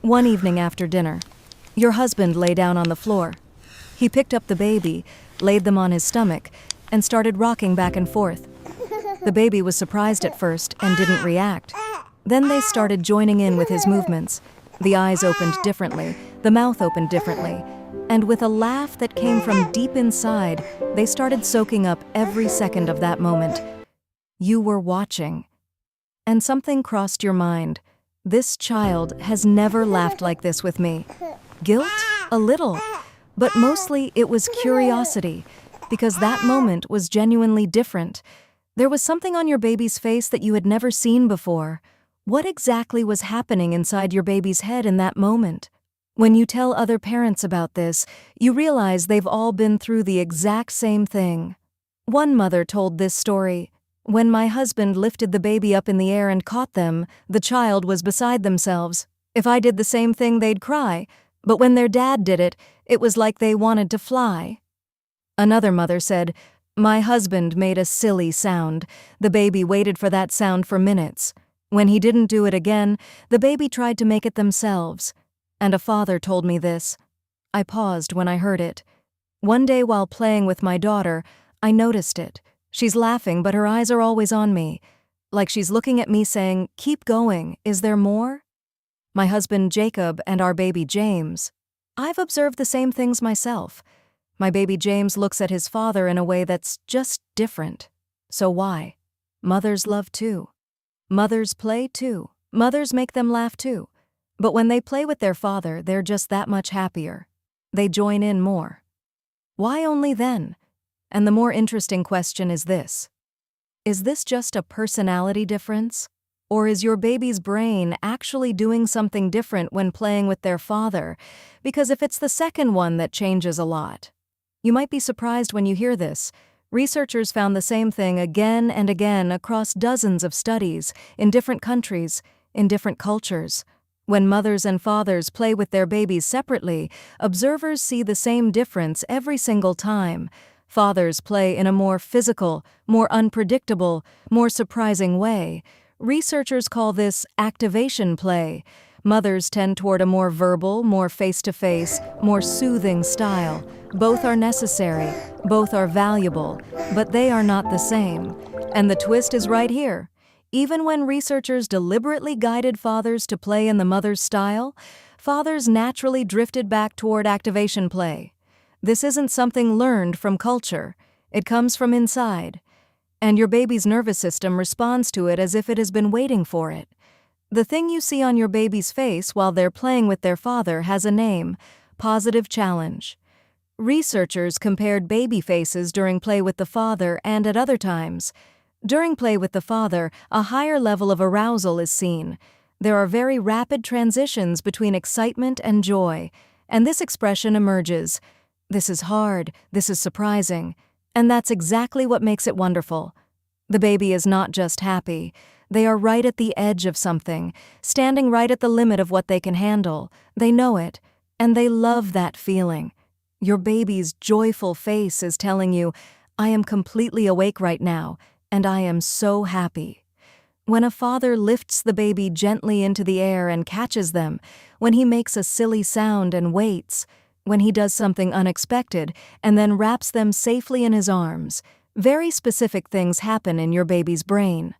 One evening after dinner, your husband lay down on the floor. He picked up the baby, laid them on his stomach, and started rocking back and forth. The baby was surprised at first and didn't react. Then they started joining in with his movements. The eyes opened differently, the mouth opened differently, and with a laugh that came from deep inside, they started soaking up every second of that moment. You were watching. And something crossed your mind. This child has never laughed like this with me. Guilt? A little. But mostly it was curiosity, because that moment was genuinely different. There was something on your baby's face that you had never seen before. What exactly was happening inside your baby's head in that moment? When you tell other parents about this, you realize they've all been through the exact same thing. One mother told this story. When my husband lifted the baby up in the air and caught them, the child was beside themselves. If I did the same thing, they'd cry. But when their dad did it, it was like they wanted to fly. Another mother said, "My husband made a silly sound. The baby waited for that sound for minutes. When he didn't do it again, the baby tried to make it themselves." And a father told me this. I paused when I heard it. One day while playing with my daughter, I noticed it. She's laughing, but her eyes are always on me. Like she's looking at me saying, "Keep going, is there more?" My husband Jacob and our baby James. I've observed the same things myself. My baby James looks at his father in a way that's just different. So why? Mothers love too. Mothers play too. Mothers make them laugh too. But when they play with their father, they're just that much happier. They join in more. Why only then? And the more interesting question is this. Is this just a personality difference? Or is your baby's brain actually doing something different when playing with their father? Because if it's the second one that changes a lot. You might be surprised when you hear this. Researchers found the same thing again and again across dozens of studies, in different countries, in different cultures. When mothers and fathers play with their babies separately, observers see the same difference every single time. Fathers play in a more physical, more unpredictable, more surprising way. Researchers call this activation play. Mothers tend toward a more verbal, more face-to-face, more soothing style. Both are necessary, both are valuable, but they are not the same. And the twist is right here. Even when researchers deliberately guided fathers to play in the mother's style, fathers naturally drifted back toward activation play. This isn't something learned from culture. It comes from inside. And your baby's nervous system responds to it as if it has been waiting for it. The thing you see on your baby's face while they're playing with their father has a name: positive challenge. Researchers compared baby faces during play with the father and at other times. During play with the father, a higher level of arousal is seen. There are very rapid transitions between excitement and joy, and this expression emerges. This is hard, this is surprising, and that's exactly what makes it wonderful. The baby is not just happy. They are right at the edge of something, standing right at the limit of what they can handle. They know it, and they love that feeling. Your baby's joyful face is telling you, "I am completely awake right now, and I am so happy." When a father lifts the baby gently into the air and catches them, when he makes a silly sound and waits, when he does something unexpected and then wraps them safely in his arms, very specific things happen in your baby's brain.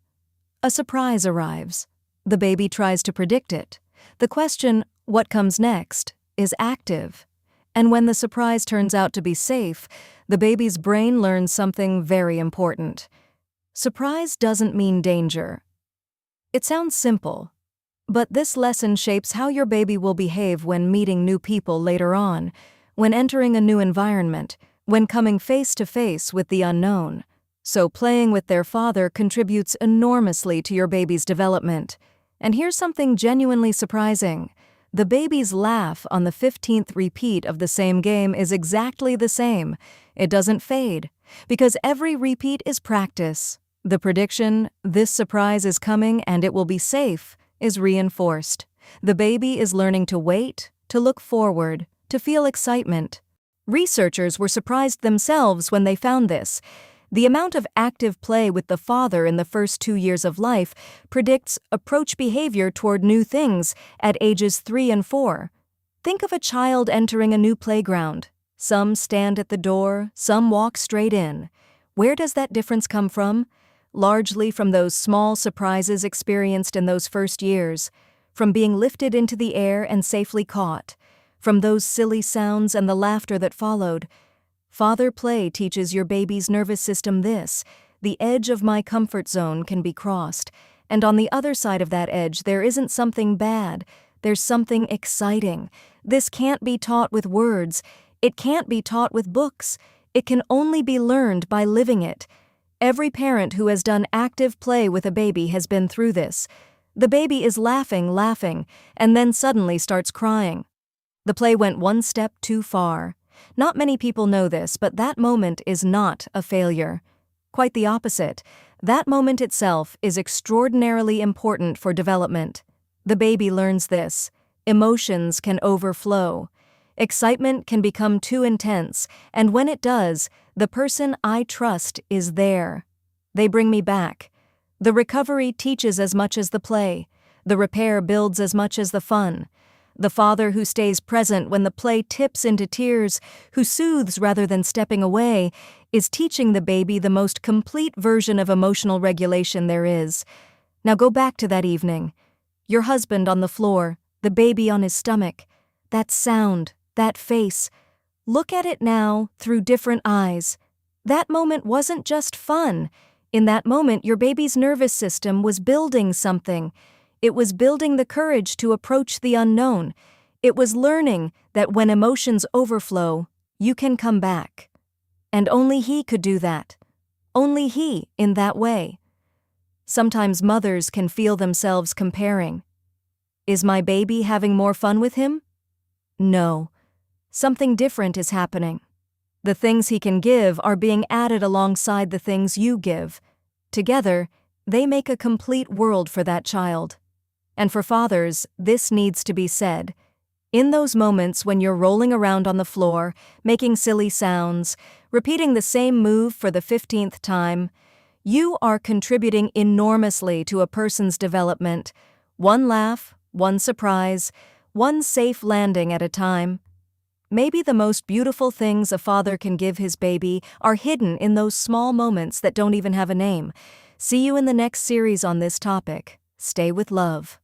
A surprise arrives. The baby tries to predict it. The question, "What comes next?" is active. And when the surprise turns out to be safe, the baby's brain learns something very important. Surprise doesn't mean danger. It sounds simple, but this lesson shapes how your baby will behave when meeting new people later on, when entering a new environment, when coming face to face with the unknown. So playing with their father contributes enormously to your baby's development. And here's something genuinely surprising. The baby's laugh on the 15th repeat of the same game is exactly the same. It doesn't fade, because every repeat is practice. The prediction, "This surprise is coming and it will be safe," is reinforced. The baby is learning to wait, to look forward, to feel excitement. Researchers were surprised themselves when they found this. The amount of active play with the father in the first 2 years of life predicts approach behavior toward new things at ages 3 and 4. Think of a child entering a new playground. Some stand at the door, some walk straight in. Where does that difference come from? Largely from those small surprises experienced in those first years, from being lifted into the air and safely caught, from those silly sounds and the laughter that followed. Father play teaches your baby's nervous system this: the edge of my comfort zone can be crossed, and on the other side of that edge there isn't something bad, there's something exciting. This can't be taught with words, it can't be taught with books, it can only be learned by living it. Every parent who has done active play with a baby has been through this. The baby is laughing, and then suddenly starts crying. The play went one step too far. Not many people know this, but that moment is not a failure. Quite the opposite. That moment itself is extraordinarily important for development. The baby learns this. Emotions can overflow. Excitement can become too intense, and when it does, the person I trust is there. They bring me back. The recovery teaches as much as the play. The repair builds as much as the fun. The father who stays present when the play tips into tears, who soothes rather than stepping away, is teaching the baby the most complete version of emotional regulation there is. Now go back to that evening. Your husband on the floor, the baby on his stomach. That sound, that face. Look at it now through different eyes. That moment wasn't just fun. In that moment, your baby's nervous system was building something. It was building the courage to approach the unknown. It was learning that when emotions overflow, you can come back. And only he could do that. Only he in that way. Sometimes mothers can feel themselves comparing. Is my baby having more fun with him? No. Something different is happening. The things he can give are being added alongside the things you give. Together, they make a complete world for that child. And for fathers, this needs to be said. In those moments when you're rolling around on the floor, making silly sounds, repeating the same move for the 15th time, you are contributing enormously to a person's development. One laugh, one surprise, one safe landing at a time. Maybe the most beautiful things a father can give his baby are hidden in those small moments that don't even have a name. See you in the next series on this topic. Stay with love.